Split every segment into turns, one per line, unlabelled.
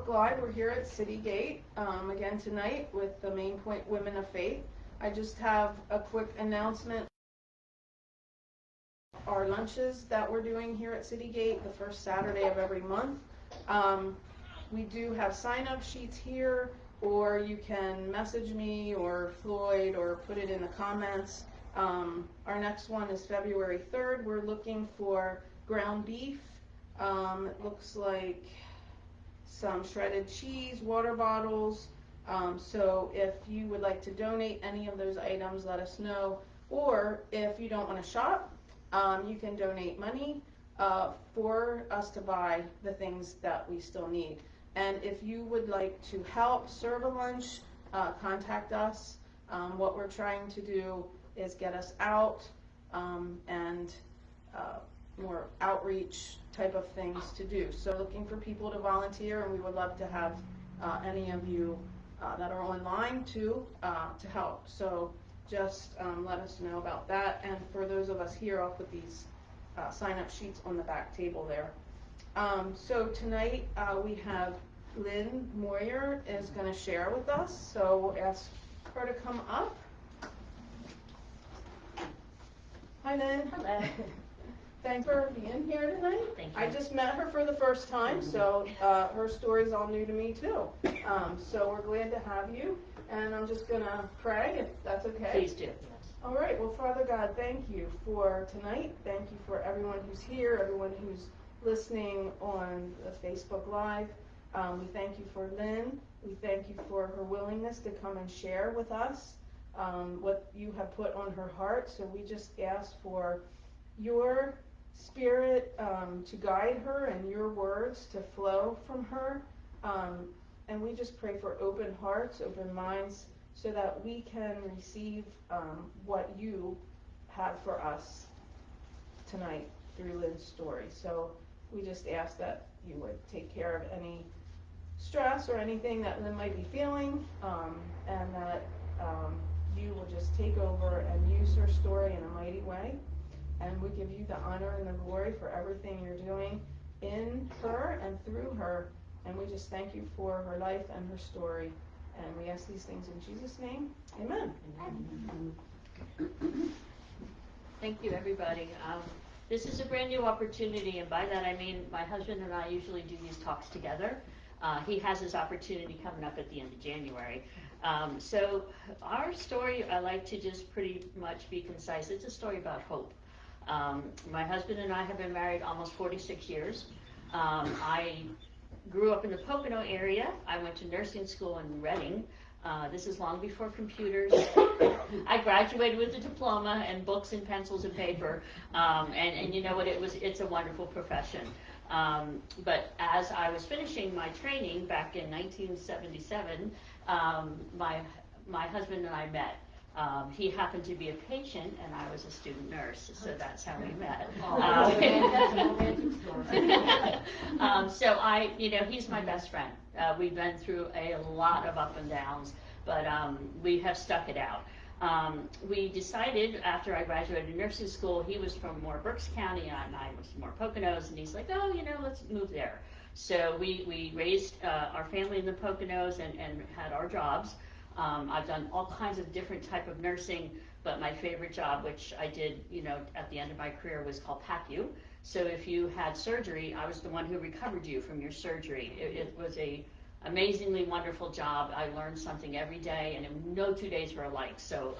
Live. We're here at City Gate again tonight with the Main Point Women of Faith. I just have a quick announcement. Our lunches that we're doing here at City Gate the first Saturday of every month. We do have sign-up sheets here, or you can message me or Floyd or put it in the comments. Our next one is February 3rd. We're looking for ground beef. It looks like some shredded cheese, water bottles. So if you would like to donate any of those items, let us know. Or if you don't want to shop, you can donate money for us to buy the things that we still need. And if you would like to help serve a lunch, contact us. What we're trying to do is get us out and more outreach type of things to do. So looking for people to volunteer, and we would love to have any of you that are online to help. So just let us know about that. And for those of us here, I'll put these sign-up sheets on the back table there. So tonight we have Lin Moyer is going to share with us. So we'll ask her to come up. Hi, Lin.
Hello.
Thanks for being here tonight.
Thank you.
I just met her for the first time, so her story's all new to me too. So we're glad to have you, and I'm just going to pray, if that's okay.
Please do. Yes.
All right. Well, Father God, thank you for tonight. Thank you for everyone who's here, everyone who's listening on the Facebook Live. We thank you for Lin. We thank you for her willingness to come and share with us what you have put on her heart. So we just ask for your Spirit to guide her and your words to flow from her. And we just pray for open hearts, open minds, so that we can receive what you have for us tonight through Lin's story. So we just ask that you would take care of any stress or anything that Lin might be feeling, and that you will just take over and use her story in a mighty way. And we give you the honor and the glory for everything you're doing in her and through her. And we just thank you for her life and her story. And we ask these things in Jesus' name. Amen.
Thank you, everybody. This is a brand new opportunity, and by that I mean my husband and I usually do these talks together. He has his opportunity coming up at the end of January. So our story, I like to just pretty much be concise. It's a story about hope. My husband and I have been married almost 46 years. I grew up in the Pocono area. I went to nursing school in Reading. This is long before computers. I graduated with a diploma and books and pencils and paper. And you know what, it's a wonderful profession. But as I was finishing my training back in 1977, my husband and I met. He happened to be a patient, and I was a student nurse, so that's how we met. So he's my best friend. We've been through a lot of up and downs, but we have stuck it out. We decided after I graduated nursing school, he was from more Berks County, and I was more Poconos, and he's like, oh, let's move there. So we raised our family in the Poconos and had our jobs. I've done all kinds of different type of nursing, but my favorite job, which I did, at the end of my career, was called PACU. So if you had surgery, I was the one who recovered you from your surgery. It was a amazingly wonderful job. I learned something every day, and no 2 days were alike. So,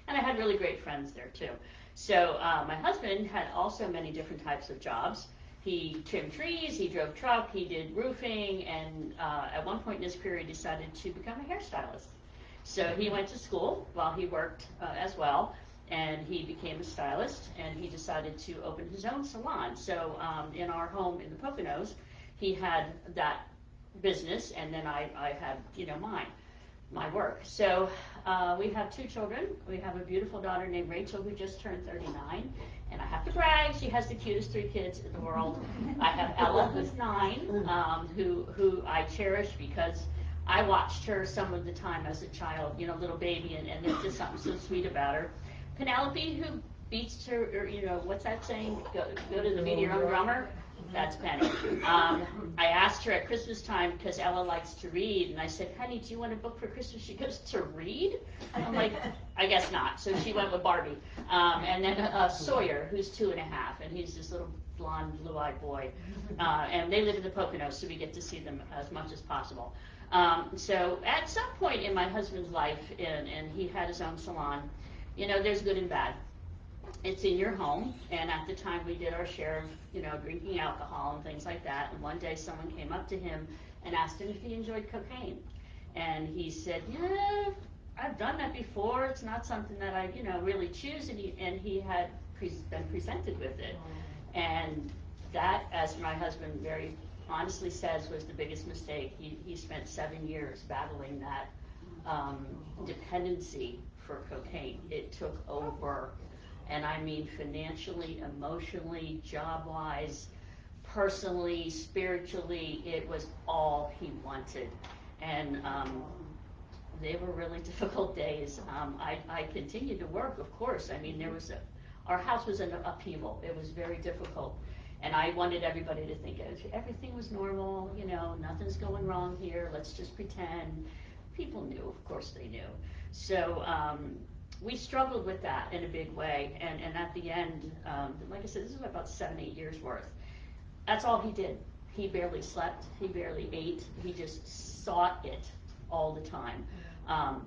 and I had really great friends there too. So my husband had also many different types of jobs. He trimmed trees, he drove truck, he did roofing, and at one point in his career, he decided to become a hairstylist. So he went to school while he worked as well, and he became a stylist, and he decided to open his own salon. So in our home in the Poconos, he had that business, and then I had, my work. So we have 2 children. We have a beautiful daughter named Rachel who just turned 39, and I have to brag, she has the cutest 3 kids in the world. I have Ella, who's 9, who I cherish because I watched her some of the time as a child, little baby, and there's just something so sweet about her. Penelope, who beats her, or, what's that saying? Go to the beat of your own drummer. That's Penny. I asked her at Christmas time, because Ella likes to read, and I said, honey, do you want a book for Christmas? She goes, to read? I'm like, I guess not. So she went with Barbie. And then Sawyer, who's 2.5, and he's this little blonde, blue-eyed boy. And they live in the Poconos, so we get to see them as much as possible. So at some point in my husband's life, and he had his own salon, you know, there's good and bad. It's in your home, and at the time we did our share of, you know, drinking alcohol and things like that, and one day someone came up to him and asked him if he enjoyed cocaine. And he said, yeah, I've done that before, it's not something that I, you know, really choose, and he had been presented with it. And that, as my husband very honestly says, was the biggest mistake. He spent 7 years battling that dependency for cocaine. It took over. And I mean financially, emotionally, job-wise, personally, spiritually, it was all he wanted. And they were really difficult days. I continued to work, of course. I mean, our house was an upheaval. It was very difficult. And I wanted everybody to think everything was normal, you know, nothing's going wrong here, let's just pretend. People knew, of course they knew. So, we struggled with that in a big way, and at the end, like I said, this is about 7-8 years worth. That's all he did. He barely slept, he barely ate, he just sought it all the time.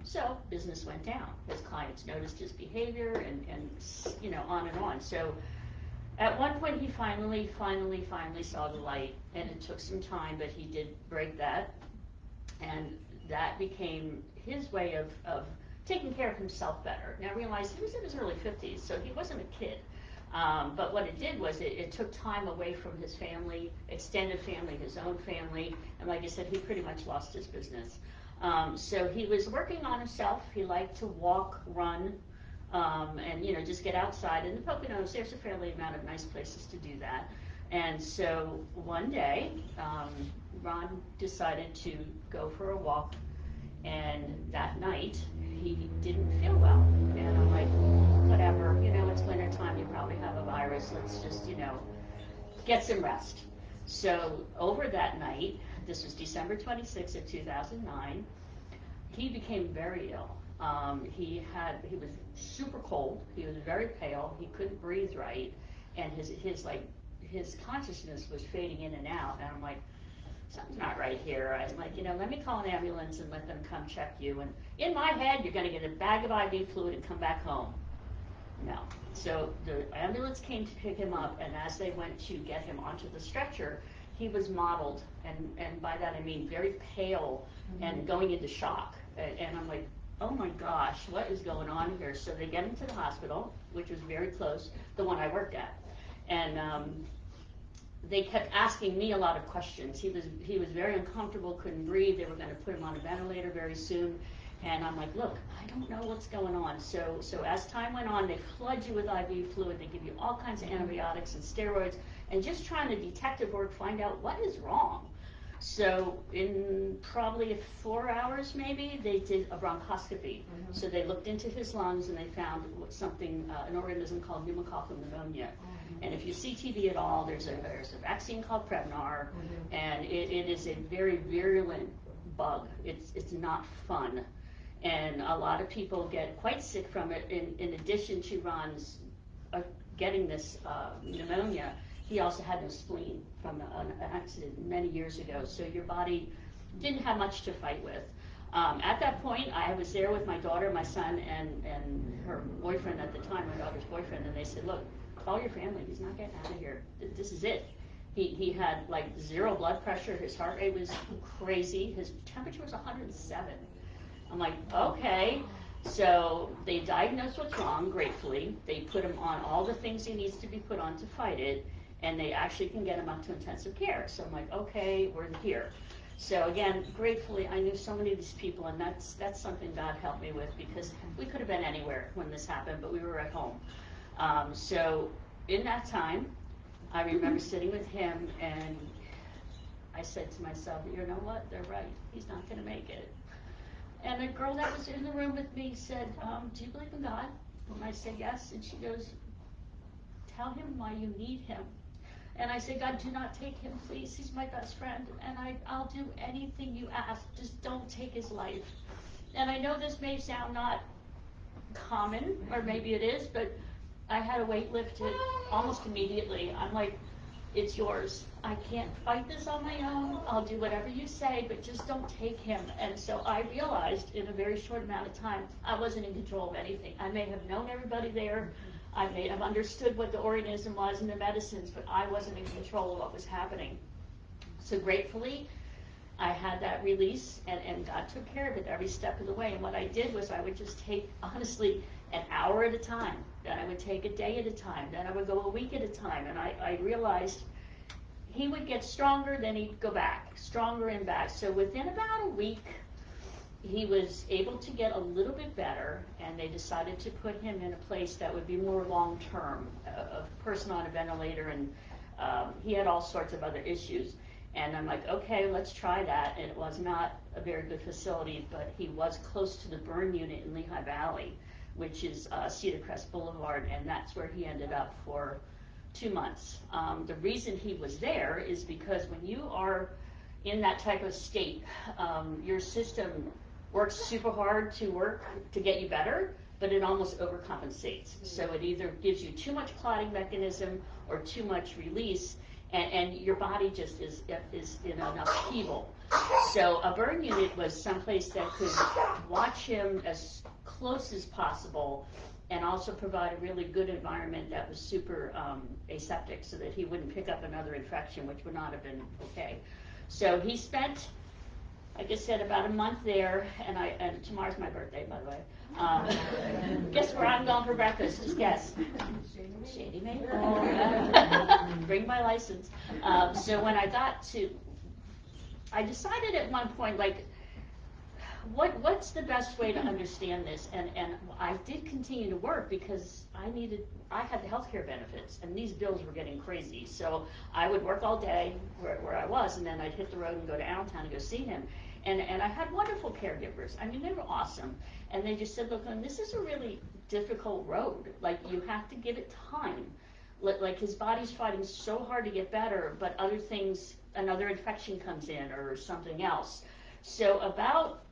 So business went down. His clients noticed his behavior, and you know, on and on. So at one point he finally saw the light, and it took some time, but he did break that, and that became his way of taking care of himself better. Now realize he was in his early 50s, so he wasn't a kid. But what it did was it took time away from his family, extended family, his own family, and like I said, he pretty much lost his business. So he was working on himself. He liked to walk, run, and you know, just get outside. In the Poconos, there's a fairly amount of nice places to do that. And so one day, Ron decided to go for a walk, and that night, he didn't feel well. And I'm like, whatever, you know, it's winter time, you probably have a virus, let's just, you know, get some rest. So over that night, this was December 26th of 2009, he became very ill. He was super cold, he was very pale, he couldn't breathe right, and his consciousness was fading in and out, and I'm like, something's not right here. I'm like, you know, let me call an ambulance and let them come check you. And in my head, you're going to get a bag of IV fluid and come back home. No. So the ambulance came to pick him up, and as they went to get him onto the stretcher, he was mottled, and by that I mean very pale and going into shock. And I'm like, oh my gosh, what is going on here? So they get him to the hospital, which was very close, the one I worked at. And they kept asking me a lot of questions. He was very uncomfortable, couldn't breathe. They were going to put him on a ventilator very soon. And I'm like, look, I don't know what's going on. So as time went on, they flood you with IV fluid. They give you all kinds of antibiotics and steroids, and just trying to detective work, find out what is wrong. So in probably 4 hours maybe, they did a bronchoscopy. So they looked into his lungs, and they found something, an organism called pneumococcal pneumonia. And if you see TB at all, there's a vaccine called Prevnar, and it is a very virulent bug. It's not fun. And a lot of people get quite sick from it. In addition to Ron's getting this pneumonia, he also had no spleen from an accident many years ago. So your body didn't have much to fight with. At that point, I was there with my daughter, my son, and her boyfriend at the time, my daughter's boyfriend, and they said, look, call your family, he's not getting out of here. This is it. He had like 0 blood pressure, his heart rate was crazy, his temperature was 107. I'm like, okay. So they diagnosed what's wrong, gratefully. They put him on all the things he needs to be put on to fight it, and they actually can get him up to intensive care. So I'm like, okay, we're here. So again, gratefully, I knew so many of these people, and that's something God helped me with, because we could have been anywhere when this happened, but we were at home. So in that time, I remember sitting with him, and I said to myself, you know what, they're right, he's not going to make it. And a girl that was in the room with me said, do you believe in God? And I said, yes. And she goes, tell him why you need him. And I said, God, do not take him, please. He's my best friend, and I'll do anything you ask. Just don't take his life. And I know this may sound not common, or maybe it is, but I had a weight lifted almost immediately. I'm like, it's yours. I can't fight this on my own. I'll do whatever you say, but just don't take him. And so I realized in a very short amount of time, I wasn't in control of anything. I may have known everybody there. I may have understood what the organism was and the medicines, but I wasn't in control of what was happening. So gratefully, I had that release, and God took care of it every step of the way. And what I did was I would just take, honestly, an hour at a time. Then I would take a day at a time. Then I would go a week at a time. And I realized he would get stronger, then he'd go back, stronger and back. So within about a week, he was able to get a little bit better, and they decided to put him in a place that would be more long-term, a person on a ventilator, and he had all sorts of other issues. And I'm like, okay, let's try that. And it was not a very good facility, but he was close to the burn unit in Lehigh Valley, which is Cedar Crest Boulevard, and that's where he ended up for 2 months. The reason he was there is because when you are in that type of state, your system works super hard to get you better, but it almost overcompensates. So it either gives you too much clotting mechanism or too much release, and your body just is in an upheaval. So a burn unit was someplace that could watch him as close as possible, and also provide a really good environment that was super aseptic, so that he wouldn't pick up another infection, which would not have been okay. So he spent, like I said, about a month there, and tomorrow's my birthday, by the way. Guess where I'm going for breakfast? Just guess. Shady Maple. Bring my license. So when I decided at one point, like, what's the best way to understand this? And I did continue to work because I had the healthcare benefits, and these bills were getting crazy. So I would work all day where I was, and then I'd hit the road and go to Allentown and go see him. And I had wonderful caregivers. I mean, they were awesome. And they just said, look, this is a really difficult road. Like, you have to give it time. Like, his body's fighting so hard to get better, but other things, another infection comes in or something else. So about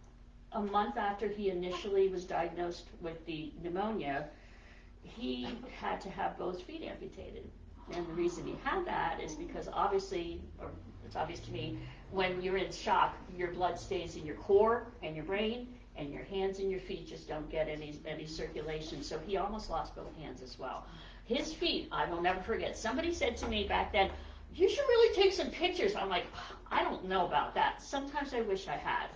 a month after he initially was diagnosed with the pneumonia, he had to have both feet amputated. And the reason he had that is because obviously, or it's obvious to me, when you're in shock, your blood stays in your core and your brain, and your hands and your feet just don't get any circulation. So he almost lost both hands as well. His feet, I will never forget. Somebody said to me back then, you should really take some pictures. I'm like, I don't know about that. Sometimes I wish I had.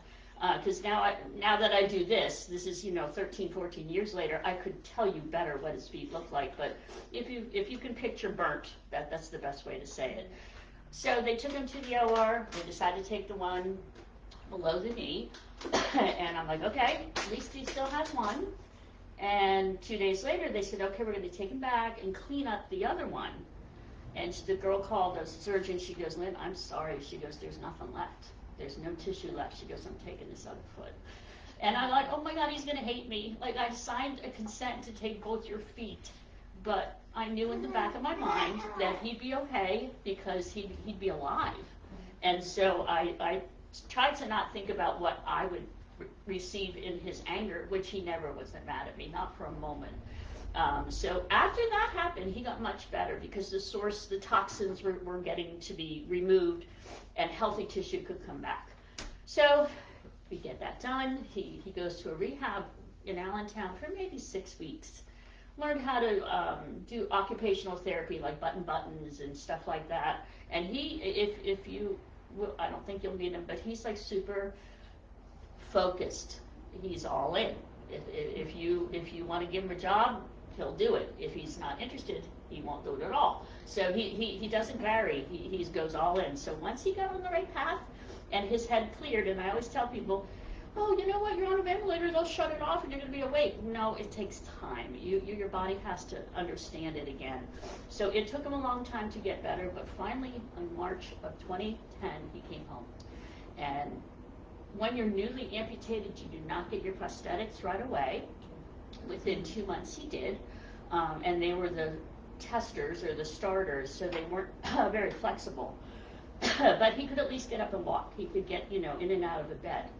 Because now that I do this is 13, 14 years later, I could tell you better what his feet look like. But if you can picture burnt, that's the best way to say it. So they took him to the OR. They decided to take the one below the knee, and I'm like, okay, at least he still has one. And 2 days later, they said, okay, we're going to take him back and clean up the other one. And the girl called the surgeon. She goes, Lynn, I'm sorry. She goes, there's nothing left. There's no tissue left. She goes, I'm taking this other foot. And I'm like, oh my God, he's going to hate me. Like, I signed a consent to take both your feet. But I knew in the back of my mind that he'd be okay because he'd be alive. And so I tried to not think about what I would receive in his anger, which he never was mad at me, not for a moment. So after that happened, he got much better because the toxins were getting to be removed, and healthy tissue could come back. So we get that done. He goes to a rehab in Allentown for maybe 6 weeks. Learned how to do occupational therapy, like buttons and stuff like that. And I don't think you'll meet him, but he's like super focused. He's all in. If you want to give him a job, he'll do it. If he's not interested, he won't do it at all. So he doesn't vary. He goes all in. So once he got on the right path and his head cleared, and I always tell people, oh, you know what, you're on a ventilator, they'll shut it off and you're going to be awake. No, it takes time. Your body has to understand it again. So it took him a long time to get better, but finally in March of 2010, he came home. And when you're newly amputated, you do not get your prosthetics right away. Within 2 months he did, and they were the testers or the starters, so they weren't very flexible. But he could at least get up and walk. He could get, in and out of the bed.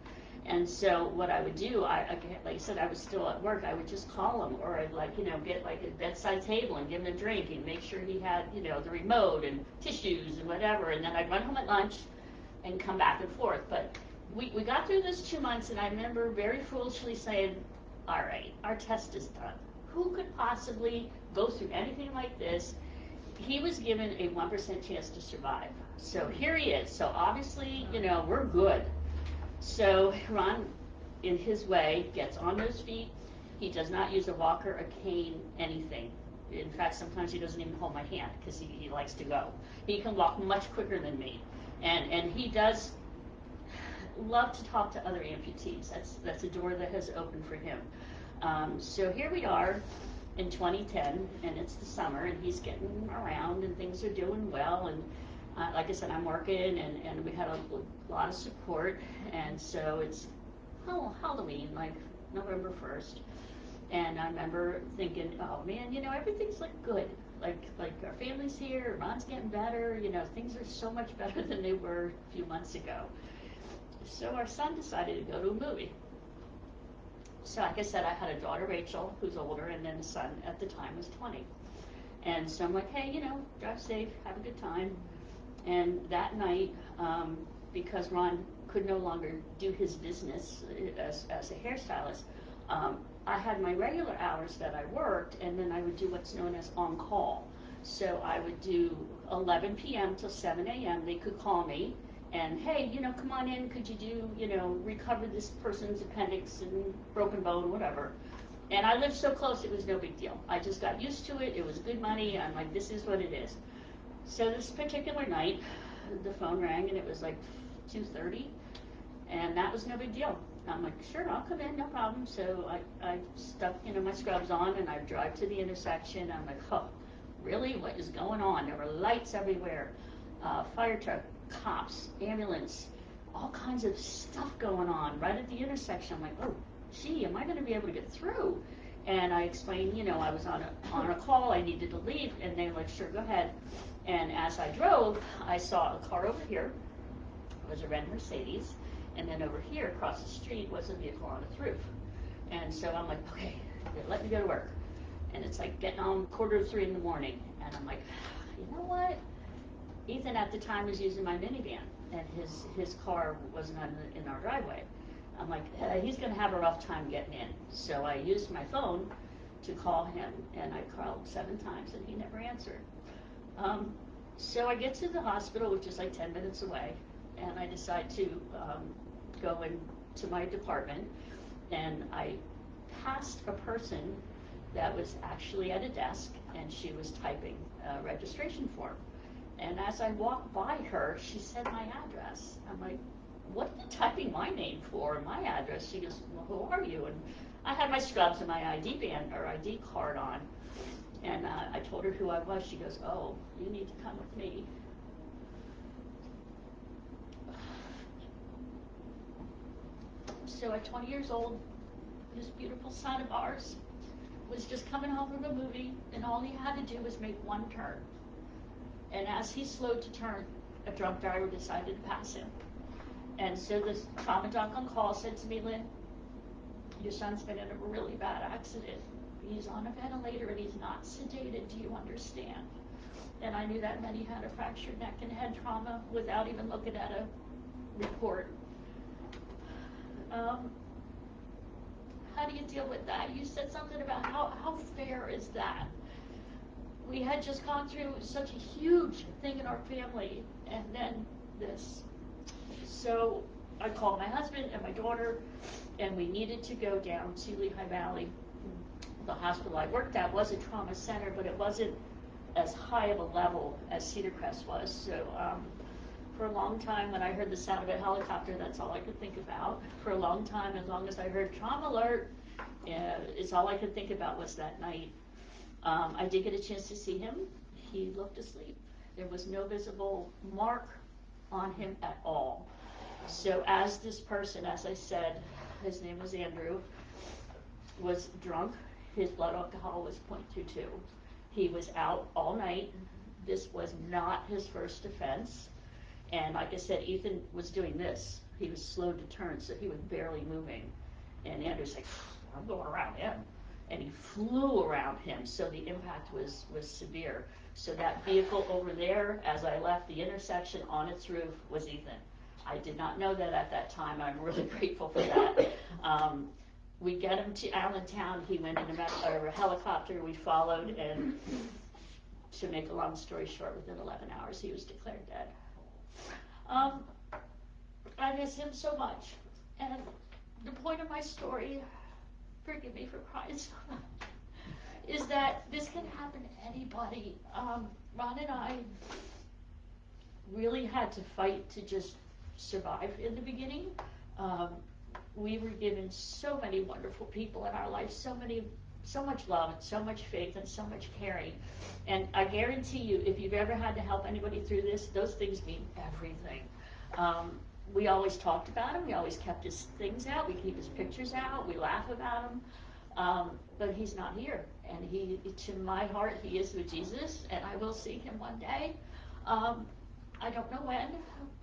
And so what I would do, like I said, I was still at work. I would just call him, or I'd get like a bedside table and give him a drink and make sure he had, the remote and tissues and whatever. And then I'd run home at lunch and come back and forth. But we got through those 2 months, and I remember very foolishly saying, all right, our test is done. Who could possibly go through anything like this? He was given a 1% chance to survive. So here he is. So obviously, we're good. So Ron, in his way, gets on those feet. He does not use a walker, a cane, anything. In fact, sometimes he doesn't even hold my hand because he likes to go. He can walk much quicker than me. And he does love to talk to other amputees. That's a door that has opened for him. So here we are in 2010, and it's the summer, and he's getting around, and things are doing well. And like I said, I'm working, and we had a lot of support. And so it's Halloween, like November 1st. And I remember thinking, oh man, everything's like good. Like our family's here, Ron's getting better, things are so much better than they were a few months ago. So our son decided to go to a movie. So like I said, I had a daughter, Rachel, who's older, and then a son at the time was 20. And so I'm like, hey, drive safe, have a good time. And that night, because Ron could no longer do his business as a hairstylist, I had my regular hours that I worked, and then I would do what's known as on-call. So I would do 11 p.m. till 7 a.m. They could call me, and hey, come on in, could you do, recover this person's appendix and broken bone, whatever. And I lived so close, it was no big deal. I just got used to it. It was good money. I'm like, this is what it is. So this particular night, the phone rang, and it was like 2:30, and that was no big deal. I'm like, sure, I'll come in, no problem. So I stuck, my scrubs on, and I drive to the intersection. I'm like, oh, really? What is going on? There were lights everywhere, fire truck, cops, ambulance, all kinds of stuff going on right at the intersection. I'm like, oh, gee, am I going to be able to get through? And I explained, I was on a call, I needed to leave, and they were like, sure, go ahead. And as I drove, I saw a car over here. It was a red Mercedes. And then over here, across the street, was a vehicle on its roof. And so I'm like, okay, let me go to work. And it's like getting on 2:45 in the morning. And I'm like, you know what? Ethan at the time was using my minivan, and his car wasn't in our driveway. I'm like, he's going to have a rough time getting in. So I used my phone to call him, and I called 7 times, and he never answered. So I get to the hospital, which is like 10 minutes away, and I decide to go into my department, and I passed a person that was actually at a desk, and she was typing a registration form. And as I walked by her, she said my address. I'm like, what are you typing my name for, my address? She goes, well, who are you? And I had my scrubs and my ID card on. And I told her who I was. She goes, oh, you need to come with me. So at 20 years old, this beautiful son of ours was just coming home from a movie, and all he had to do was make one turn. And as he slowed to turn, a drunk driver decided to pass him. And so this trauma doc on call said to me, Lynn, your son's been in a really bad accident. He's on a ventilator and he's not sedated. Do you understand? And I knew that meant he had a fractured neck and head trauma without even looking at a report. How do you deal with that? You said something about how fair is that? We had just gone through such a huge thing in our family, and then this. So I called my husband and my daughter, and we needed to go down to Lehigh Valley. The hospital I worked at was a trauma center, but it wasn't as high of a level as Cedar Crest was. So for a long time, when I heard the sound of a helicopter, that's all I could think about. For a long time, as long as I heard trauma alert, it's all I could think about was that night. I did get a chance to see him. He looked asleep. There was no visible mark on him at all. So as this person, as I said, his name was Andrew, was drunk, his blood alcohol was 0.22. He was out all night. This was not his first offense. And like I said, Ethan was doing this. He was slow to turn, so he was barely moving. And Andrew's like, I'm going around him. And he flew around him, so the impact was severe. So that vehicle over there, as I left the intersection on its roof, was Ethan. I did not know that at that time. I'm really grateful for that. We get him to Allentown. He went in a helicopter. We followed, and to make a long story short, within 11 hours, he was declared dead. I miss him so much. And the point of my story, forgive me for crying so much, is that this can happen to anybody. Ron and I really had to fight to just survive in the beginning. We were given so many wonderful people in our life, so much love, and so much faith, and so much caring. And I guarantee you, if you've ever had to help anybody through this, those things mean everything. We always talked about him. We always kept his things out. We keep his pictures out. We laugh about him. But he's not here. And he, to my heart, he is with Jesus, and I will see him one day. I don't know when,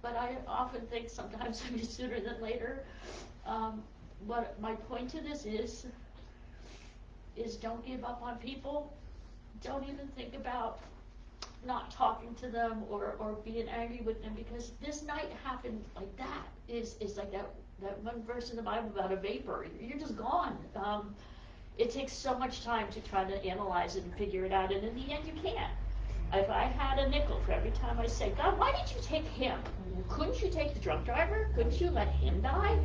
but I often think sometimes it'll be sooner than later. But my point to this is don't give up on people. Don't even think about not talking to them or being angry with them, because this night happened like that. Is like that one verse in the Bible about a vapor. You're just gone. It takes so much time to try to analyze it and figure it out, and in the end you can't. If I had a nickel for every time I said, God, why did you take him? Couldn't you take the drunk driver? Couldn't you let him die?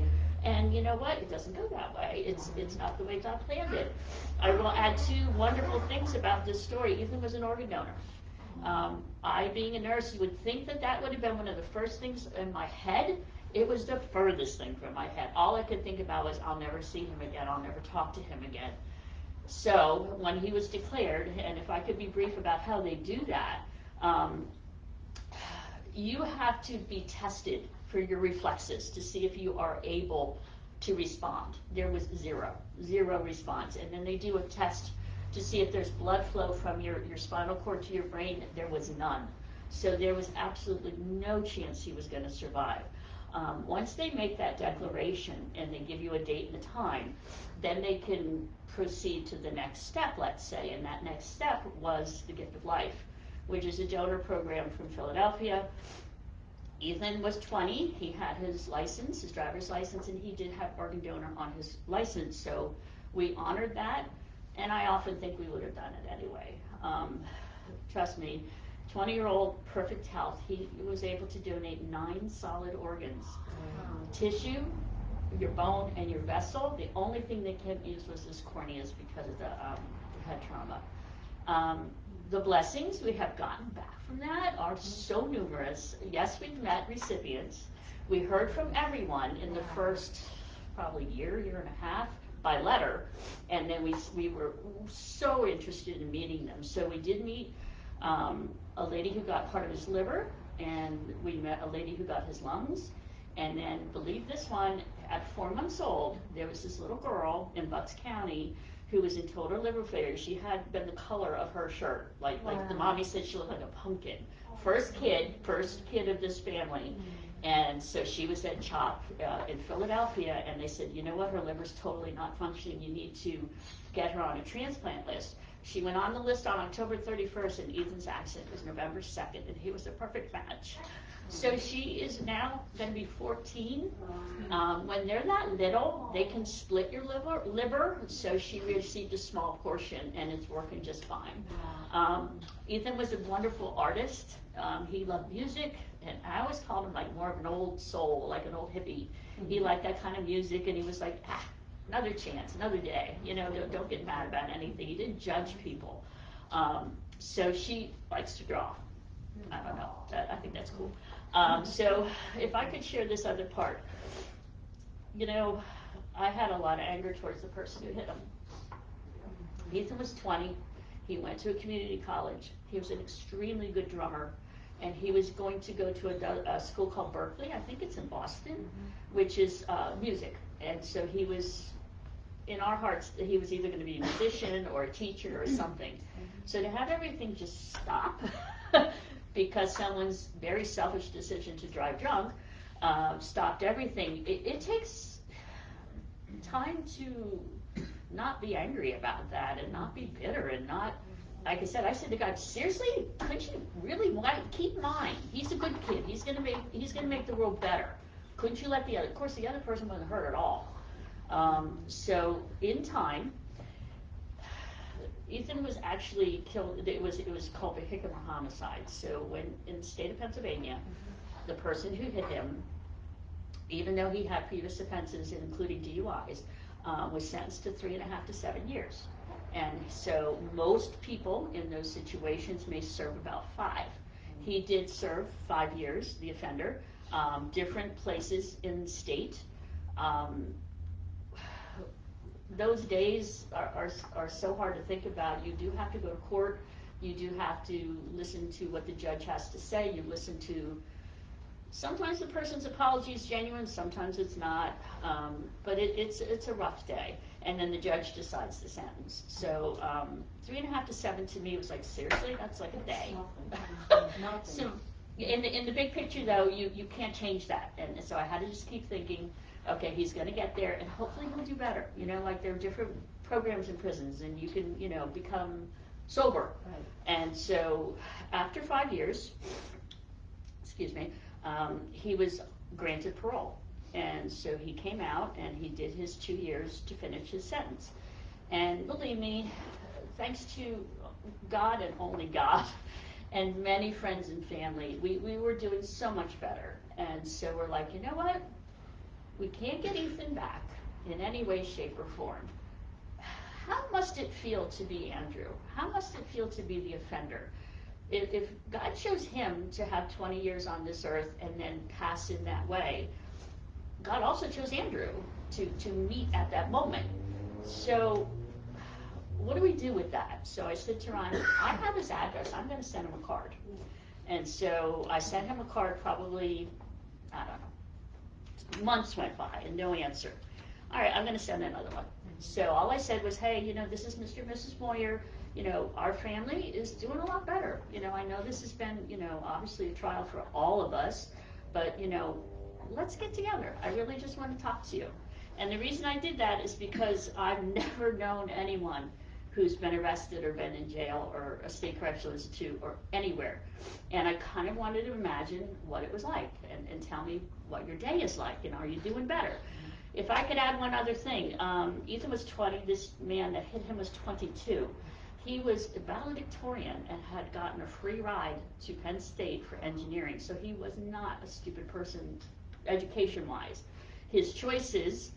And you know what? It doesn't go that way. It's not the way God planned it. I will add two wonderful things about this story. Ethan was an organ donor. I, being a nurse, you would think that would have been one of the first things in my head. It was the furthest thing from my head. All I could think about was, I'll never see him again. I'll never talk to him again. So when he was declared, and if I could be brief about how they do that, you have to be tested for your reflexes to see if you are able to respond. There was zero response. And then they do a test to see if there's blood flow from your spinal cord to your brain. There was none. So there was absolutely no chance he was going to survive. Once they make that declaration and they give you a date and a time, then they can proceed to the next step, let's say. And that next step was the Gift of Life, which is a donor program from Philadelphia. Ethan was 20. He had his license, his driver's license, and he did have organ donor on his license. So we honored that, and I often think we would have done it anyway. Trust me, 20-year-old, perfect health. He was able to donate 9 solid organs. Tissue, your bone, and your vessel. The only thing they couldn't use was his corneas because of the head trauma. The blessings we have gotten back from that are so numerous. Yes, we've met recipients. We heard from everyone in the first probably year and a half by letter, and then we were so interested in meeting them. So we did meet a lady who got part of his liver, and we met a lady who got his lungs. And then, believe this one, at 4 months old, there was this little girl in Bucks County who was in total liver failure. She had been the color of her shirt. Like the mommy said, she looked like a pumpkin. First kid of this family. And so she was at CHOP in Philadelphia, and they said, you know what, her liver's totally not functioning. You need to get her on a transplant list. She went on the list on October 31st, and Ethan's accident was November 2nd, and he was a perfect match. So she is now going to be 14. When they're that little, they can split your liver. So she received a small portion, and it's working just fine. Ethan was a wonderful artist. He loved music, and I always called him like more of an old soul, like an old hippie. He liked that kind of music, and he was like, another chance, another day. You know, don't get mad about anything. He didn't judge people. So she likes to draw. I don't know. I think that's cool. So if I could share this other part, you know, I had a lot of anger towards the person who hit him. Ethan was 20. He went to a community college. He was an extremely good drummer, and he was going to go to a school called Berkeley. I think it's in Boston, which is music. And so he was in our hearts that he was either going to be a musician or a teacher or something. So to have everything just stop because someone's very selfish decision to drive drunk stopped everything. It takes time to not be angry about that and not be bitter and not, like I said to God, seriously, couldn't you really keep in mind, he's a good kid, he's gonna make the world better. Couldn't you let of course the other person wasn't hurt at all. So in time, Ethan was actually killed. It was called vehicular homicide. So when in the state of Pennsylvania, the person who hit him, even though he had previous offenses, including DUIs, was sentenced to 3.5 to 7 years. And so most people in those situations may serve about 5. He did serve 5 years, the offender, different places in the state. Those days are so hard to think about. You do have to go to court. You do have to listen to what the judge has to say. You listen to, sometimes the person's apology is genuine, sometimes it's not, but it's a rough day. And then the judge decides the sentence. So 3.5 to 7 to me was like, seriously, that's like a day. So in the big picture though, you can't change that. And so I had to just keep thinking, okay, he's going to get there, and hopefully he'll do better. You know, like there are different programs in prisons, and you can, you know, become sober. Right. And so after 5 years, excuse me, he was granted parole. And so he came out, and he did his 2 years to finish his sentence. And believe me, thanks to God and only God, and many friends and family, we were doing so much better. And so we're like, you know what? We can't get Ethan back in any way, shape, or form. How must it feel to be Andrew? How must it feel to be the offender? If God chose him to have 20 years on this earth and then pass in that way, God also chose Andrew to meet at that moment. So what do we do with that? So I said to Ron, I have his address. I'm going to send him a card. And so I sent him a card probably, I don't know, months went by and no answer. All right, I'm going to send another one. So all I said was, hey, you know, this is Mr. and Mrs. Moyer. You know, our family is doing a lot better. You know, I know this has been, you know, obviously a trial for all of us, but, you know, let's get together. I really just want to talk to you. And the reason I did that is because I've never known anyone who's been arrested or been in jail or a state correctional institute or anywhere. And I kind of wanted to imagine what it was like and tell me what your day is like and are you doing better. If I could add one other thing, Ethan was 20, this man that hit him was 22. He was a valedictorian and had gotten a free ride to Penn State for engineering, so he was not a stupid person education-wise. His choices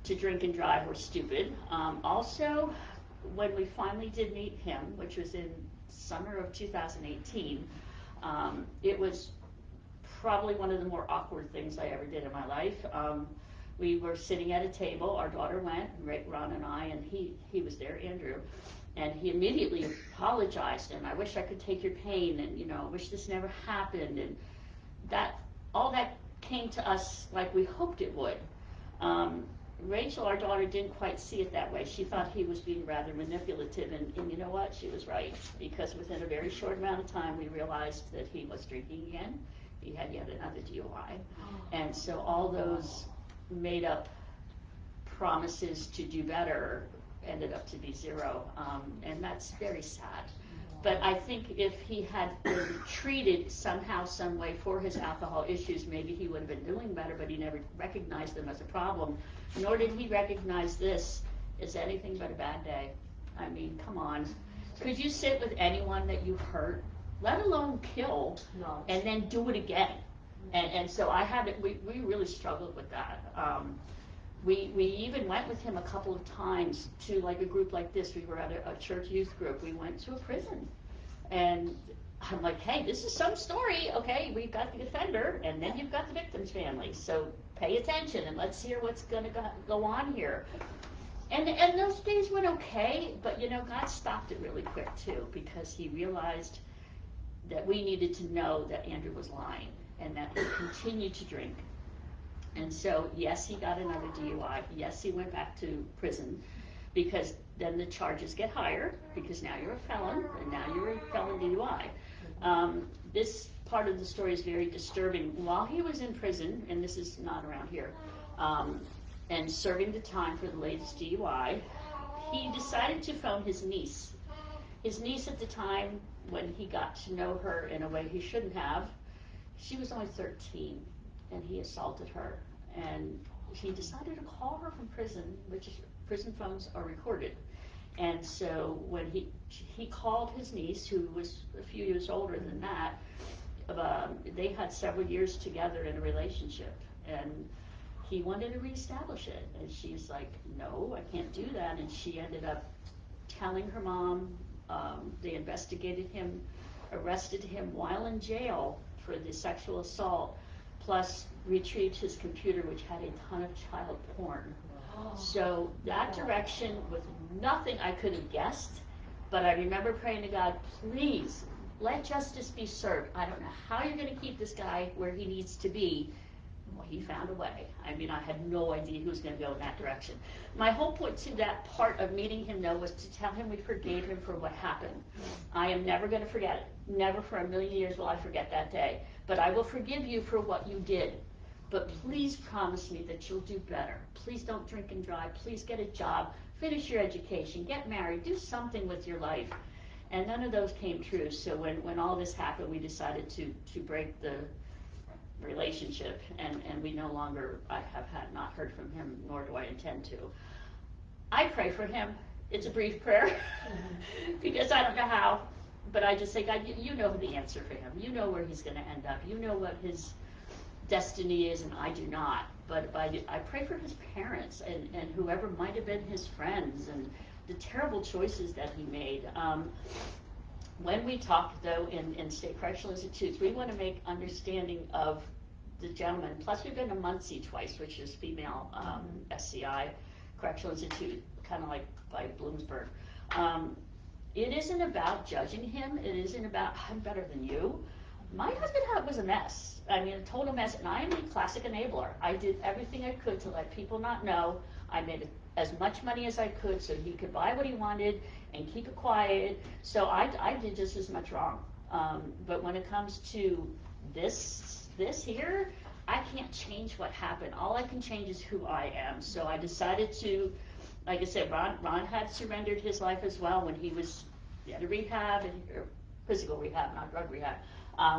to drink and drive were stupid. Also, when we finally did meet him, which was in summer of 2018, it was probably one of the more awkward things I ever did in my life. We were sitting at a table, our daughter went, Ron and I, and he was there, Andrew, and he immediately apologized, and I wish I could take your pain, and, you know, I wish this never happened, and all that came to us like we hoped it would. Rachel, our daughter, didn't quite see it that way. She thought he was being rather manipulative, and you know what? She was right, because within a very short amount of time, we realized that he was drinking again. He had yet another DUI, and so all those made-up promises to do better ended up to be zero, and that's very sad. But I think if he had been treated somehow, some way for his alcohol issues, maybe he would have been doing better, but he never recognized them as a problem, nor did he recognize this as anything but a bad day. I mean, come on. Could you sit with anyone that you hurt, let alone kill, and then do it again? And so we really struggled with that. We even went with him a couple of times to like a group like this. We were at a church youth group. We went to a prison. And I'm like, hey, this is some story, okay? We've got the offender, and then you've got the victim's family. So pay attention, and let's hear what's going to go on here. And those days went okay, but, you know, God stopped it really quick, too, because he realized that we needed to know that Andrew was lying and that he continued to drink. And so, yes, he got another DUI. Yes, he went back to prison because then the charges get higher because now you're a felon and now you're a felon DUI. This part of the story is very disturbing. While he was in prison, and this is not around here, and serving the time for the latest DUI, he decided to phone his niece. His niece at the time, when he got to know her in a way he shouldn't have, she was only 13, and he assaulted her. And he decided to call her from prison, which prison phones are recorded. And so when he called his niece, who was a few years older than that, they had several years together in a relationship, and he wanted to reestablish it. And she's like, no, I can't do that. And she ended up telling her mom. They investigated him, arrested him while in jail for the sexual assault, plus retrieved his computer, which had a ton of child porn. So that direction was nothing I could have guessed, but I remember praying to God, please, let justice be served. I don't know how you're going to keep this guy where he needs to be. Well, he found a way. I mean, I had no idea he was going to go in that direction. My whole point to that part of meeting him, though, was to tell him we forgave him for what happened. I am never going to forget it. Never for a million years will I forget that day. But I will forgive you for what you did. But please promise me that you'll do better. Please don't drink and drive. Please get a job. Finish your education. Get married. Do something with your life. And none of those came true. So when all this happened, we decided to break the relationship, and we no longer, I have not heard from him, nor do I intend to. I pray for him. It's a brief prayer because I don't know how, but I just say, God, you know the answer for him. You know where he's going to end up. You know what his destiny is, and I do not. But I pray for his parents and whoever might have been his friends and the terrible choices that he made. When we talk, though, in state correctional institutes, we want to make understanding of the gentleman. Plus, we've been to Muncie twice, which is female SCI correctional institute, kind of like by Bloomsburg. It isn't about judging him. It isn't about, I'm better than you. My husband was a mess. I mean, a total mess, and I am a classic enabler. I did everything I could to let people not know. I made as much money as I could so he could buy what he wanted and keep it quiet. So I did just as much wrong. But when it comes to this here, I can't change what happened. All I can change is who I am. So I decided to, like I said, Ron had surrendered his life as well when he was at a rehab, or physical rehab, not drug rehab.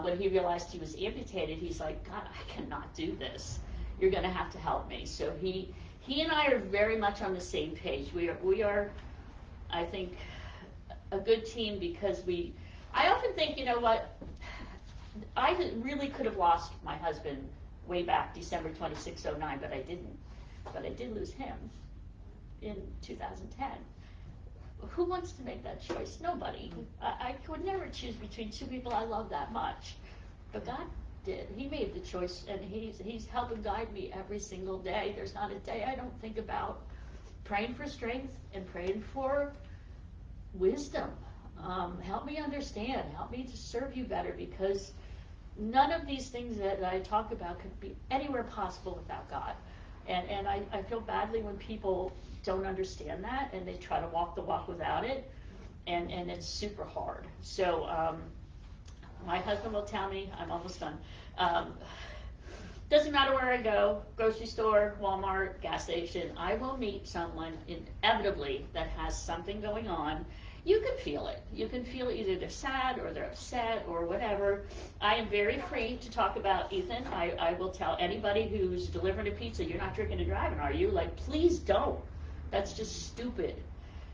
When he realized he was amputated, he's like, God, I cannot do this. You're going to have to help me. So he and I are very much on the same page. We are, I think, a good team because I often think, you know what, I really could have lost my husband way back December 26, 2009, but I didn't. But I did lose him in 2010. Who wants to make that choice? Nobody. I could never choose between two people I love that much. But God did. He made the choice, and he's helping guide me every single day. There's not a day I don't think about praying for strength and praying for wisdom. Help me understand. Help me to serve you better, because none of these things that I talk about could be anywhere possible without God. And I feel badly when people don't understand that and they try to walk the walk without it, and it's super hard. So my husband will tell me, I'm almost done, doesn't matter where I go, grocery store, Walmart, gas station, I will meet someone inevitably that has something going on. You can feel it. You can feel either they're sad or they're upset or whatever. I am very free to talk about Ethan. I will tell anybody who's delivering a pizza, you're not drinking and driving, are you? Like, please don't. That's just stupid.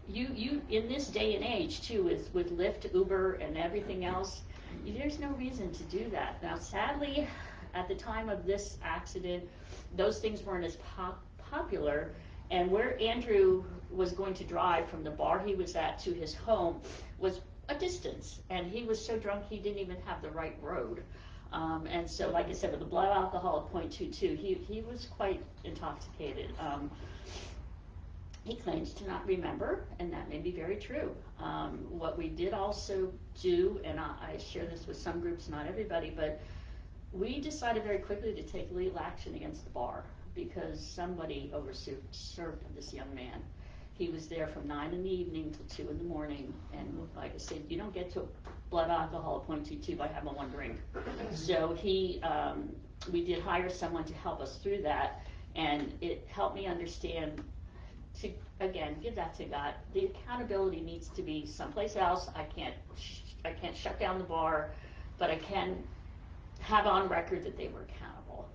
You in this day and age, too, with Lyft, Uber, and everything else, there's no reason to do that. Now, sadly, at the time of this accident, those things weren't as popular. And where Andrew was going to drive from the bar he was at to his home was a distance. And he was so drunk he didn't even have the right road. And so, like I said, with the blood alcohol at 0.22, he was quite intoxicated. He claims to not remember, and that may be very true. What we did also do, and I share this with some groups, not everybody, but we decided very quickly to take legal action against the bar because somebody served this young man. He was there from 9 in the evening till 2 in the morning, and like I said, you don't get to blood alcohol at 0.22 by having one drink. So we did hire someone to help us through that, and it helped me understand to, again, give that to God. The accountability needs to be someplace else. I can't shut down the bar, but I can have on record that they were accountable.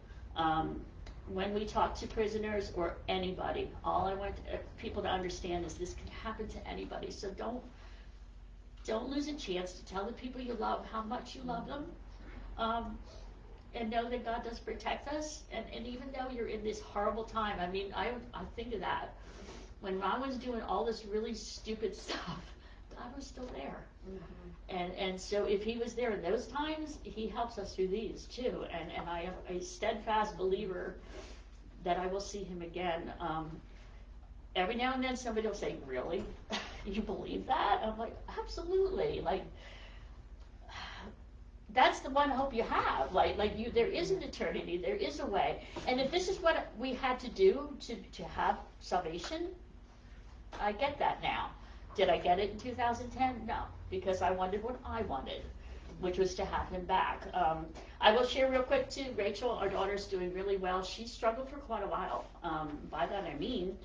When we talk to prisoners or anybody, all I want people to understand is this can happen to anybody. So don't lose a chance to tell the people you love how much you love them, and know that God does protect us. And even though you're in this horrible time, I mean, I think of that. When Ron was doing all this really stupid stuff, God was still there. Mm-hmm. And so if he was there in those times, he helps us through these too. And I am a steadfast believer that I will see him again. Every now and then somebody will say, really? You believe that? I'm like, absolutely. Like, that's the one hope you have. There is an eternity, there is a way. And if this is what we had to do to have salvation, I get that now. Did I get it in 2010? No, because I wanted what I wanted, which was to have him back. I will share real quick too, Rachel, our daughter's doing really well. She struggled for quite a while. By that I mean,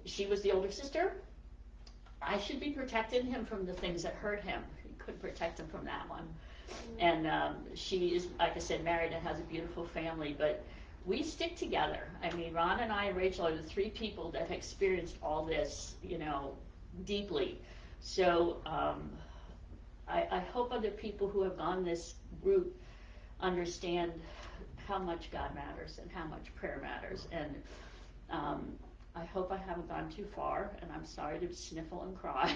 she was the older sister. I should be protecting him from the things that hurt him. He couldn't protect him from that one. And she is, like I said, married and has a beautiful family, but we stick together. I mean, Ron and I and Rachel are the three people that have experienced all this, deeply. So I hope other people who have gone this route understand how much God matters and how much prayer matters. And I hope I haven't gone too far, and I'm sorry to sniffle and cry.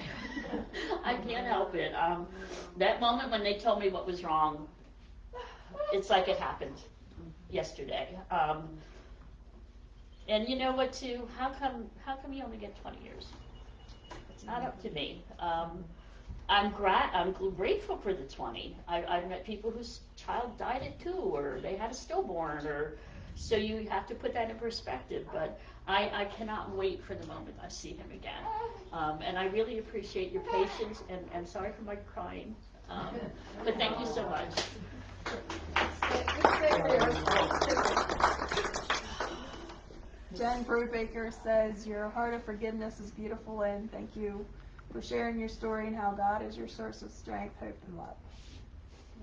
I can't help it. That moment when they told me what was wrong, it's like it happened yesterday. And you know what, too? How come you only get 20 years? It's not up to me. I'm grateful for the 20. I've met people whose child died at 2, or they had a stillborn, or so you have to put that in perspective. But I cannot wait for the moment I see him again. And I really appreciate your patience, and sorry for my crying. But thank you so much.
Jen Brubaker says, your heart of forgiveness is beautiful, and thank you for sharing your story and how God is your source of strength, hope, and love.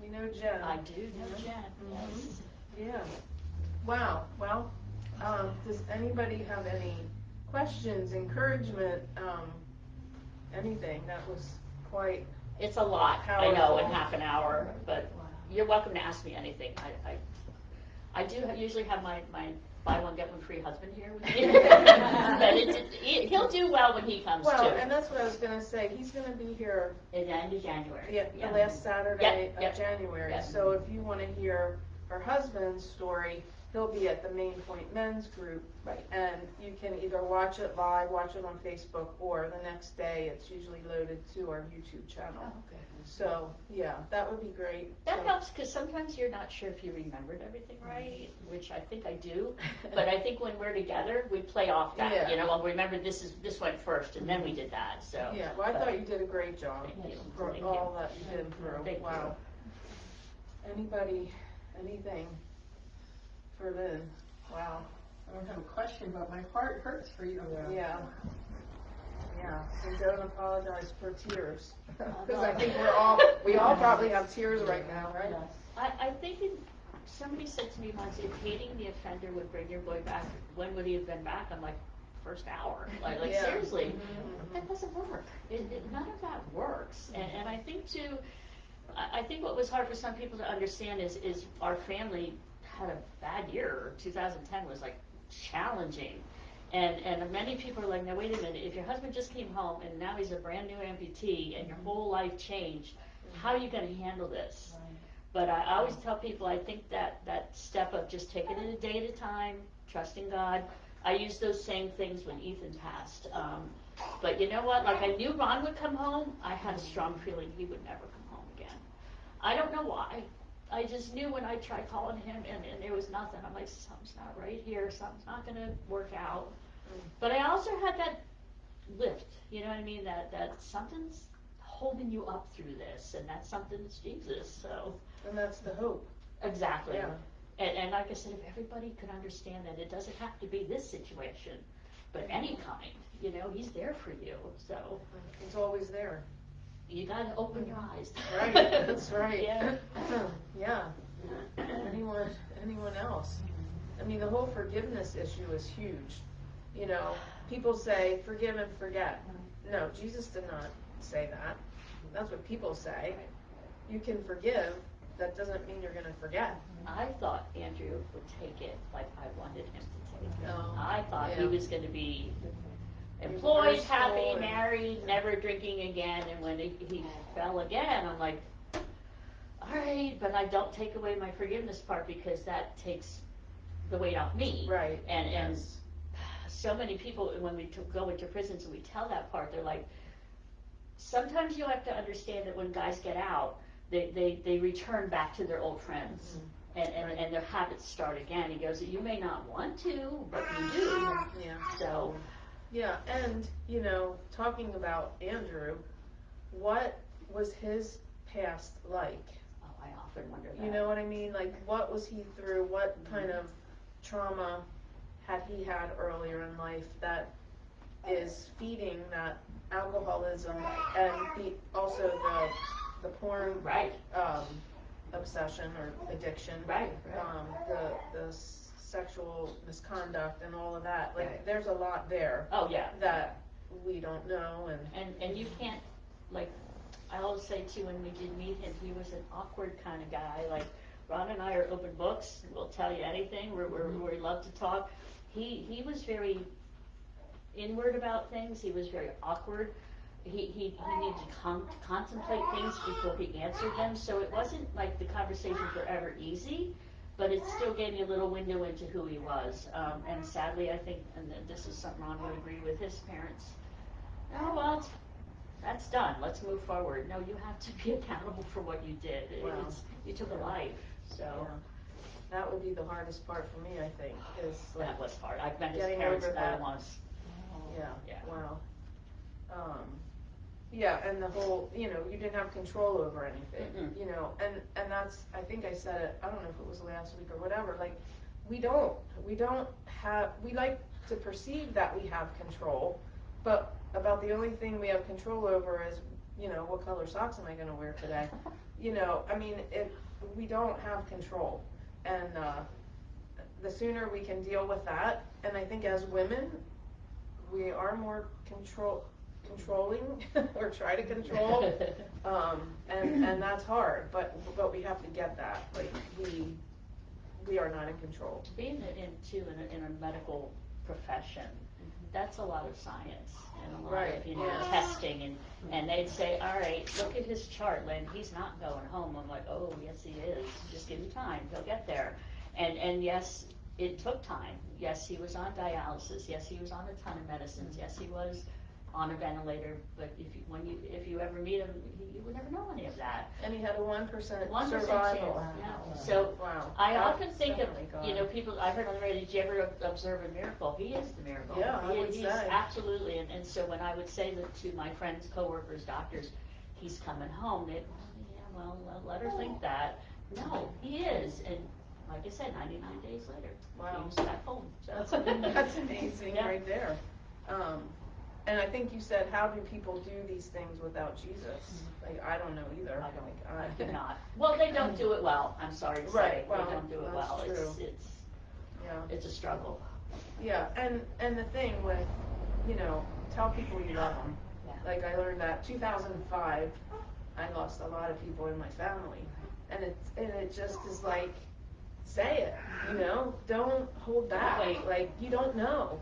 We know Jen.
I do know Jen.
Mm-hmm. Yes. Yeah. Wow. Well, does anybody have any questions, encouragement, anything? That was quite.
It's a lot,
powerful.
I know, in half an hour, but you're welcome to ask me anything. I do usually have my buy one, get one free husband here with me. But he'll do well when he comes,
well,
too.
And that's what I was going to say. He's going to be here
at the end of January.
The last Saturday of January.
Yep.
So if you want to hear her husband's story, he'll be at the Main Point Men's Group.
Right.
And you can either watch it live, watch it on Facebook, or the next day it's usually loaded to our YouTube channel.
Oh, okay.
So, yeah, that would be great.
That helps, because sometimes you're not sure if you remembered everything right, which I think I do. But I think when we're together, we play off that.
Yeah.
Well, remember this went first, and then we did that. So.
Yeah, well, I thought you did a great job
Thank you.
for
Thank
all
you.
that you've been through.
Thank
wow.
You.
Anybody, anything for Lynn? Wow.
I don't have a question, but my heart hurts for you.
Yeah. Yeah. And don't apologize for tears. Because I think we all probably have tears right now, right?
I think somebody said to me once, if hating the offender would bring your boy back, when would he have been back? I'm like, first hour. Like
yeah.
Seriously,
Mm-hmm.
that doesn't work. None of that works. And I think too, I think what was hard for some people to understand is our family had a bad year. 2010 was like challenging. And many people are like, now wait a minute, if your husband just came home and now he's a brand new amputee and your whole life changed, how are you going to handle this? But I always tell people, I think that step of just taking it a day at a time, trusting God. I used those same things when Ethan passed. But you know what? Like, I knew Ron would come home. I had a strong feeling he would never come home again. I don't know why. I just knew when I tried calling him and there was nothing. I'm like, something's not right here. Something's not going to work out. But I also had that lift, you know what I mean? That something's holding you up through this, and that something is Jesus. So.
And that's the hope.
Exactly.
Yeah.
And like I said, if everybody could understand that it doesn't have to be this situation, but any kind, you know, he's there for you. So.
He's always there.
You gotta open your eyes.
Right, that's right.
Yeah.
Yeah. Anyone else? I mean, the whole forgiveness issue is huge. You know, people say, forgive and forget. No, Jesus did not say that. That's what people say. You can forgive, that doesn't mean you're going to forget.
I thought Andrew would take it like I wanted him to take it.
No.
I thought he was going to be employed,
Remorseful
happy,
and-
married, never drinking again, and when he fell again, I'm like, all right, but I don't take away my forgiveness part because that takes the weight off me.
Right.
And
Yes.
so many people, when we go into prisons and we tell that part, they're like, sometimes you have to understand that when guys get out, they return back to their old friends. And their habits start again. He goes, you may not want to, but you do.
Yeah.
So.
Yeah, and, you know, talking about Andrew, what was his past like?
Oh, I often wonder that.
You know what I mean? Like, what was he through? What kind of trauma had he had earlier in life that is feeding that alcoholism and also the porn
Right.
Obsession or addiction,
Right.
the sexual misconduct and all of that. Like,
Right.
there's a lot there
Oh, yeah.
that we don't know.
And you can't, like, I always say too, when we did meet him, he was an awkward kind of guy. Like, Ron and I are open books. We'll tell you anything. We love to talk. He was very inward about things. He was very awkward. He needed to contemplate things before he answered them. So it wasn't like the conversation forever easy, but it still gave me a little window into who he was. And sadly, I think, and this is something Ron would agree with his parents. Oh, well, that's done. Let's move forward. No, you have to be accountable for what you did.
Wow.
You took a life. So.
Yeah. That would be the hardest part for me, I think, is like
That was hard. I've met his
getting
parents
over
more
that.
than once.
Yeah.
Yeah.
Wow. Yeah, and the whole, you know, you didn't have control over anything,
Mm-mm.
you know, and that's, I think I said it, I don't know if it was last week or whatever, like, we don't have, we like to perceive that we have control, but about the only thing we have control over is, you know, what color socks am I gonna wear today? You know, I mean, we don't have control, and the sooner we can deal with that, and I think as women, we are more controlling or try to control, and that's hard, but we have to get that, like, we are not in control.
Being in a medical profession, that's a lot of science and a lot
Right,
of, you know,
yeah.
testing, and they'd say, all right, look at his chart, Lynn, he's not going home. I'm like, oh, yes, he is. Just give him time, he'll get there. And yes, it took time. Yes, he was on dialysis. Yes, he was on a ton of medicines. Yes, he was on a ventilator. But if you ever meet him, you would never know any of that.
And he had a 1%
1%
survival.
chance. Yeah. So
Wow.
I
That's
often think of,
definitely God.
you know, people, I've heard on the radio, did you ever observe a miracle? He is the miracle.
Yeah, I would
He's
say.
absolutely, and so when I would say that to my friends, coworkers, doctors, he's coming home, they'd, let her think that. No, he is, and like I said, 99 days later,
Wow.
he was back home. So.
That's amazing
Yeah.
right there. And I think you said, how do people do these things without Jesus? Like, I don't know either.
I do not. Well, they don't do it well. I'm sorry to say.
Right, well,
they don't do it
that's
well.
true. Yeah.
It's a struggle.
Yeah, and the thing with, you know, tell people you love them.
Yeah.
Like, I learned that 2005, I lost a lot of people in my family, and it just is like, say it, you know, don't hold back.
Right.
Like, you don't know.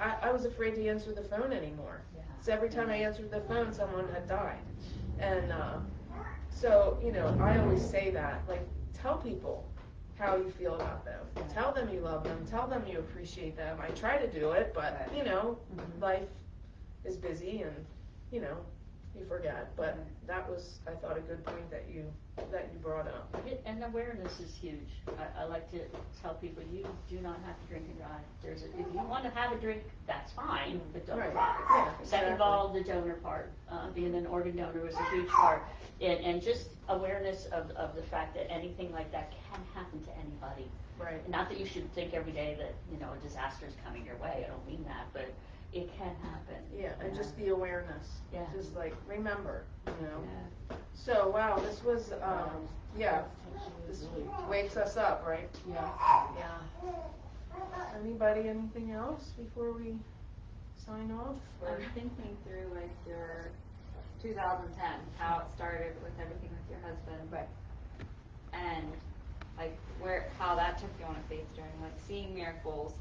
I was afraid to answer the phone anymore.
Yeah.
So every time I answered the phone, someone had died, and so, you know, I always say that, like, tell people how you feel about them. Tell them you love them. Tell them you appreciate them. I try to do it, but, you know, life is busy, and, you know, you forget. But that was, I thought, a good point that you brought up.
And awareness is huge. I like to tell people, you do not have to drink and drive. If you want to have a drink, that's fine, but don't
Right.
drive.
Yeah,
Second of
exactly.
all, the donor part, being an organ donor was a huge part, and just awareness of the fact that anything like that can happen to anybody.
Right.
Not that you should think every day that, a disaster is coming your way. I don't mean that, but it can happen.
Yeah, and just the awareness.
Yeah.
Just like remember,
Yeah.
So wow, this was this wakes us up, right?
Yeah.
Yeah. Anybody, anything else before we sign off?
I'm thinking through like your 2010, how it started with everything with your husband,
Right.
and like how that took you on a faith journey, like seeing miracles.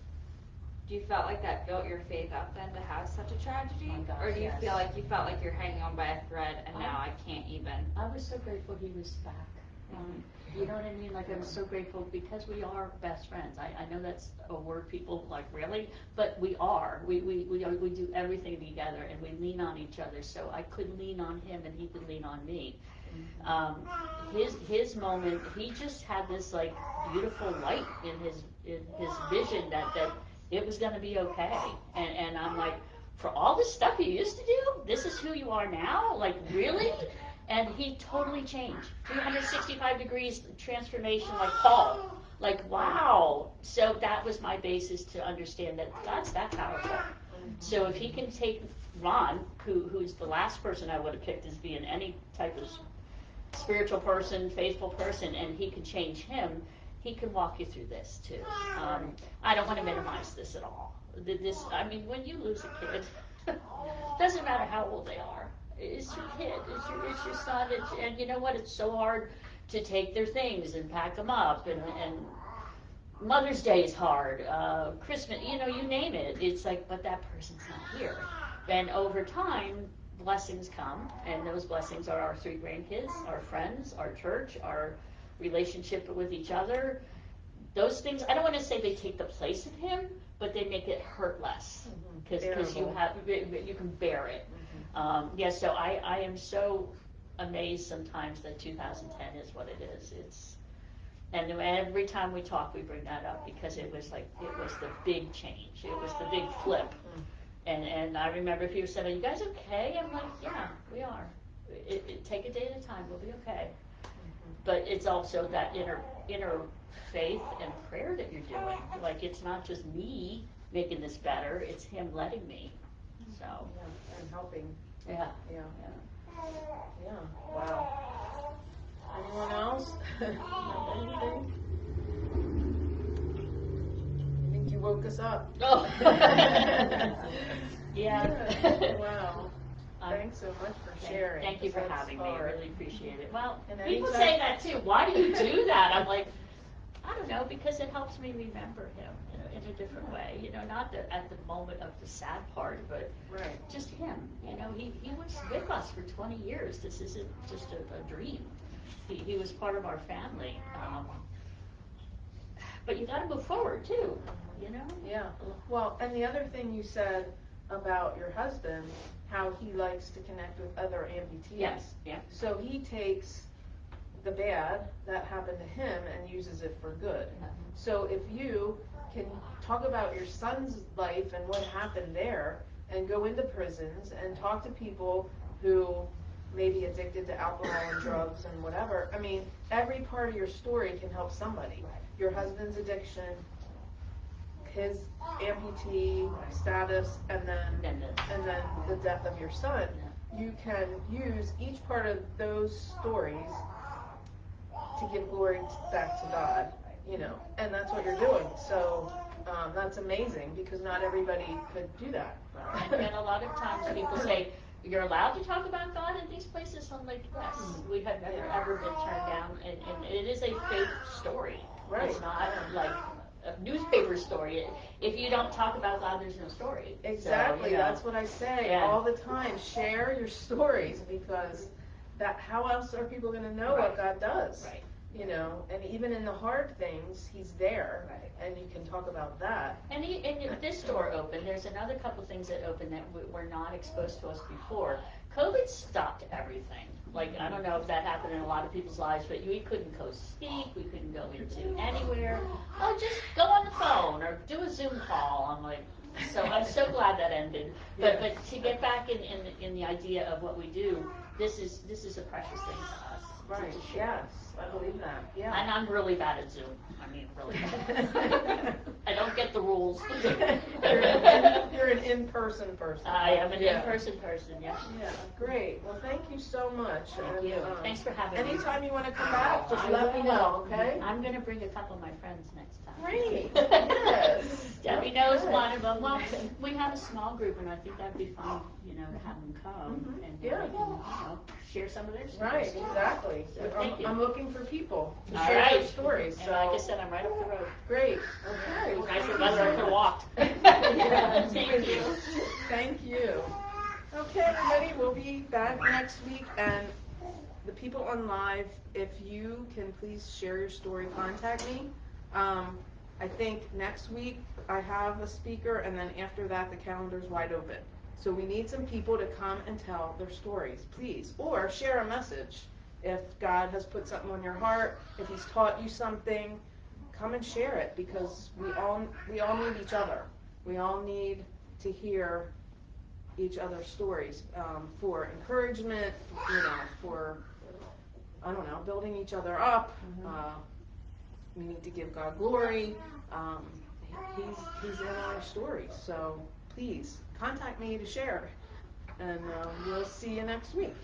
Do you felt like that built your faith up then to have such a tragedy,
Oh my gosh,
or do you
yes.
feel like you felt like you're hanging on by a thread and now I can't even?
I was so grateful he was back. You know what I mean? Like, I was so grateful because we are best friends. I know that's a word people like, really, but we are. We do everything together and we lean on each other. So I could lean on him and he could lean on me. His moment, he just had this like beautiful light in his vision that it was going to be okay. And I'm like, for all the stuff you used to do, this is who you are now? Like, really? And he totally changed. 365 degrees transformation, like Paul. Like, wow. So that was my basis to understand that God's that powerful. So if he can take Ron, who's the last person I would have picked as being any type of spiritual person, faithful person, and he can change him, he can walk you through this too. I don't want to minimize this at all. When you lose a kid, doesn't matter how old they are. It's your kid, it's your son, and you know what, it's so hard to take their things and pack them up, and Mother's Day is hard, Christmas, you name it, it's like, but that person's not here. And over time, blessings come, and those blessings are our 3 grandkids, our friends, our church, our relationship with each other. Those things, I don't want to say they take the place of him, but they make it hurt less, because you can bear it. So I am so amazed sometimes that 2010 is what it is. And every time we talk, we bring that up because it was the big change. It was the big flip. And I remember if you said, "Are you guys okay?" I'm like, "Yeah, we are. Take a day at a time. We'll be okay." But it's also that inner faith and prayer that you're doing. Like, it's not just me making this better; it's him letting me. So.
Yeah, and helping.
Yeah.
Wow. Anyone else? Anything? I think you woke us up.
Oh. Yeah.
Wow. Thanks so much for sharing.
Thank you for
That's
having me. I
hard.
really appreciate it. Well,
And
people
anytime-
say that too. Why do you do that? I'm like, I don't know, because it helps me remember him in a different way. Not at the moment of the sad part, but
Right.
just him. He was with us for 20 years. This isn't just a dream. He was part of our family. But you got to move forward too.
Yeah. Well, and the other thing you said about your husband, how he likes to connect with other amputees.
Yes. Yeah.
So he takes the bad that happened to him and uses it for good. So if you can talk about your son's life and what happened there, and go into prisons and talk to people who may be addicted to alcohol and drugs and whatever. I mean, every part of your story can help somebody. Your husband's addiction, his amputee status, and then the death of your son. You can use each part of those stories to give glory back to God, and that's what you're doing. So that's amazing, because not everybody could do that.
And a lot of times people say, "You're allowed to talk about God in these places." I'm like, yes, we have never ever been turned down, and it is a faith story.
Right.
It's not like a newspaper story. If you don't talk about God, there's no story.
Exactly.
So,
That's what I say all the time. Share your stories, because how else are people going to know what God does?
Right.
you know, and even in the hard things, he's there,
Right.
and you can talk about that.
And this door opened, there's another couple things that opened that were not exposed to us before. COVID stopped everything. Like, I don't know if that happened in a lot of people's lives, but we couldn't go speak, we couldn't go into anywhere. Oh, just go on the phone or do a Zoom call. I'm like, so I'm so glad that ended. But to get back in the idea of what we do, this is a precious thing to us.
Right,
To share.
yes, I believe that, yeah.
And I'm really bad at Zoom. I mean, really bad. I don't get the rules.
You're an in-person person.
I am an
Yeah.
in-person person, yeah.
Yeah, great. Well, thank you so much.
Thank
And,
you. Thanks for having me.
Anytime you want to come back, just
I
let me
will.
know, okay?
I'm going to bring a couple of my friends next time.
Great. Yes.
Debbie knows
Good.
one of them. Well, we have a small group, and I think that'd be fun, you know, to have them come
Mhm.
and
Yeah.
they can, you know, share some of their stories.
Right, exactly.
So thank you.
I'm looking for people to
All
share their
right.
stories.
And
So
like I said, I'm right up the road.
great. Okay. Well,
Nicer
thank you
weather,
so
I could have
much.
walked.
Yeah,
Thank you.
Thank you. Okay, everybody, we'll be back next week, and the people on live, if you can please share your story, contact me. I think next week I have a speaker, and then after that the calendar's wide open. So we need some people to come and tell their stories, please, or share a message. If God has put something on your heart, if He's taught you something, come and share it, because we all need each other. We all need to hear each other's stories for encouragement, you know, for, I don't know, building each other up. We need to give God glory. He's in our stories, so please contact me to share, and we'll see you next week.